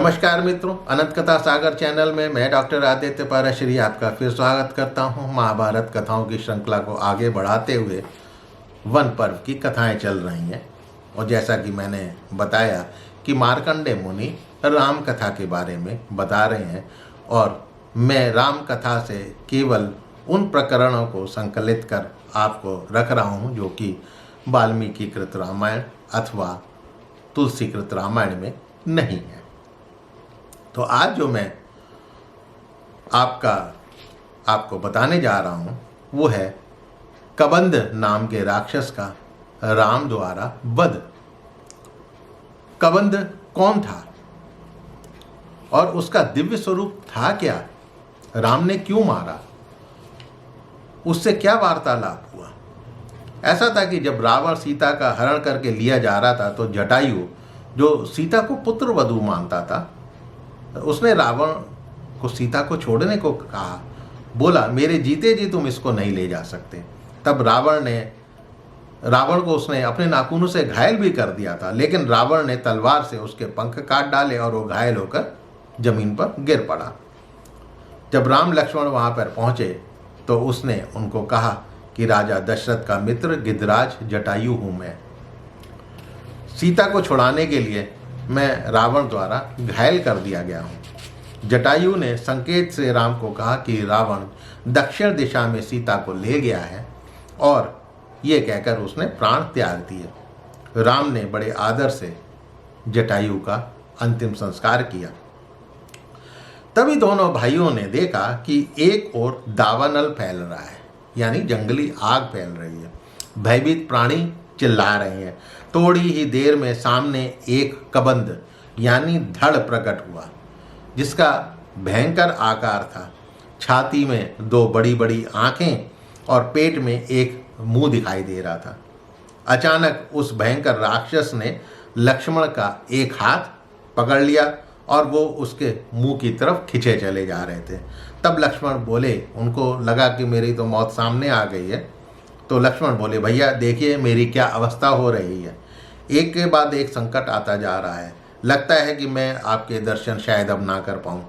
नमस्कार मित्रों, अनंत कथा सागर चैनल में मैं डॉक्टर आदित्य पाराशरी आपका फिर स्वागत करता हूं। महाभारत कथाओं की श्रृंखला को आगे बढ़ाते हुए वन पर्व की कथाएं चल रही हैं और जैसा कि मैंने बताया कि मार्कंडेय मुनि राम कथा के बारे में बता रहे हैं और मैं राम कथा से केवल उन प्रकरणों को संकलित कर आपको रख रहा हूं जो कि वाल्मीकि कृत रामायण अथवा तुलसी कृत रामायण में नहीं है। तो आज जो मैं आपको बताने जा रहा हूं वो है कबंध नाम के राक्षस का राम द्वारा वध। कबंध कौन था और उसका दिव्य स्वरूप था क्या? राम ने क्यों मारा? उससे क्या वार्तालाप हुआ? ऐसा था कि जब रावण सीता का हरण करके लिया जा रहा था तो जटायु जो सीता को पुत्र वधू मानता था उसने रावण को सीता को छोड़ने को कहा। बोला, मेरे जीते जी तुम इसको नहीं ले जा सकते। तब रावण को उसने अपने नाखूनों से घायल भी कर दिया था, लेकिन रावण ने तलवार से उसके पंख काट डाले और वो घायल होकर जमीन पर गिर पड़ा। जब राम लक्ष्मण वहां पर पहुंचे तो उसने उनको कहा कि राजा दशरथ का मित्र गिद्धराज जटायु हूं मैं। सीता को छुड़ाने के लिए मैं रावण द्वारा घायल कर दिया गया हूं। जटायु ने संकेत से राम को कहा कि रावण दक्षिण दिशा में सीता को ले गया है और ये कहकर उसने प्राण त्याग दिए। राम ने बड़े आदर से जटायु का अंतिम संस्कार किया। तभी दोनों भाइयों ने देखा कि एक ओर दावानल फैल रहा है, यानी जंगली आग फैल रही है। भयभीत प्राणी चिल्ला रहे हैं। थोड़ी ही देर में सामने एक कबंध यानी धड़ प्रकट हुआ जिसका भयंकर आकार था। छाती में दो बड़ी बड़ी आंखें और पेट में एक मुंह दिखाई दे रहा था। अचानक उस भयंकर राक्षस ने लक्ष्मण का एक हाथ पकड़ लिया और वो उसके मुंह की तरफ खींचे चले जा रहे थे। तब लक्ष्मण बोले, उनको लगा कि मेरी तो मौत सामने आ गई है। तो लक्ष्मण बोले, भैया देखिए मेरी क्या अवस्था हो रही है। एक के बाद एक संकट आता जा रहा है। लगता है कि मैं आपके दर्शन शायद अब ना कर पाऊँ।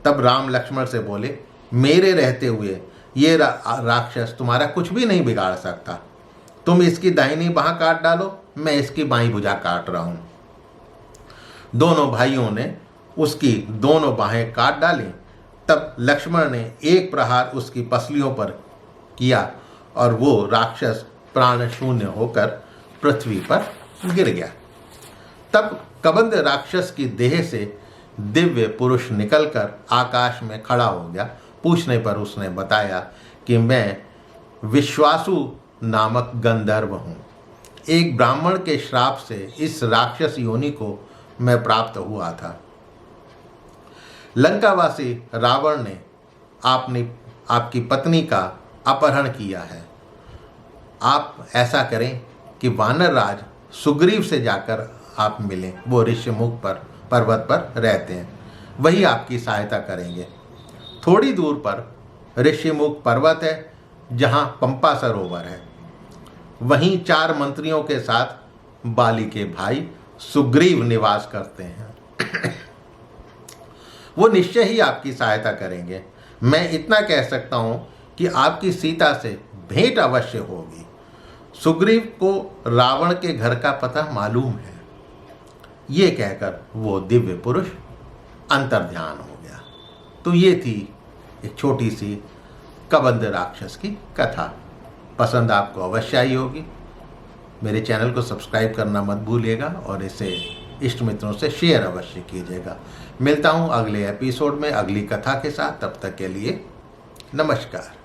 तब राम लक्ष्मण से बोले, मेरे रहते हुए ये राक्षस तुम्हारा कुछ भी नहीं बिगाड़ सकता। तुम इसकी दाहिनी बाह काट डालो, मैं इसकी बाईं भुजा काट रहा हूँ। दोनों भाइयों ने उसकी दोनों बाहें काट डाली। तब लक्ष्मण ने एक प्रहार उसकी पसलियों पर किया और वो राक्षस प्राण शून्य होकर पृथ्वी पर गिर गया। तब कबंध राक्षस की देह से दिव्य पुरुष निकलकर आकाश में खड़ा हो गया। पूछने पर उसने बताया कि मैं विश्वासु नामक गंधर्व हूँ। एक ब्राह्मण के श्राप से इस राक्षस योनि को मैं प्राप्त हुआ था। लंकावासी रावण ने आपकी पत्नी का अपहरण किया है। आप ऐसा करें कि वानर राज सुग्रीव से जाकर आप मिलें। वो ऋष्यमुख पर पर्वत पर रहते हैं, वही आपकी सहायता करेंगे। थोड़ी दूर पर ऋष्यमुख पर्वत है जहाँ पंपा सरोवर है। वहीं 4 मंत्रियों के साथ बाली के भाई सुग्रीव निवास करते हैं। वो निश्चय ही आपकी सहायता करेंगे। मैं इतना कह सकता हूँ कि आपकी सीता से भेंट अवश्य होगी। सुग्रीव को रावण के घर का पता मालूम है। ये कहकर वो दिव्य पुरुष अंतर्ध्यान हो गया। तो ये थी एक छोटी सी कबंध राक्षस की कथा। पसंद आपको अवश्य आई होगी। मेरे चैनल को सब्सक्राइब करना मत भूलिएगा और इसे इष्ट मित्रों से शेयर अवश्य कीजिएगा। मिलता हूँ अगले एपिसोड में अगली कथा के साथ। तब तक के लिए नमस्कार।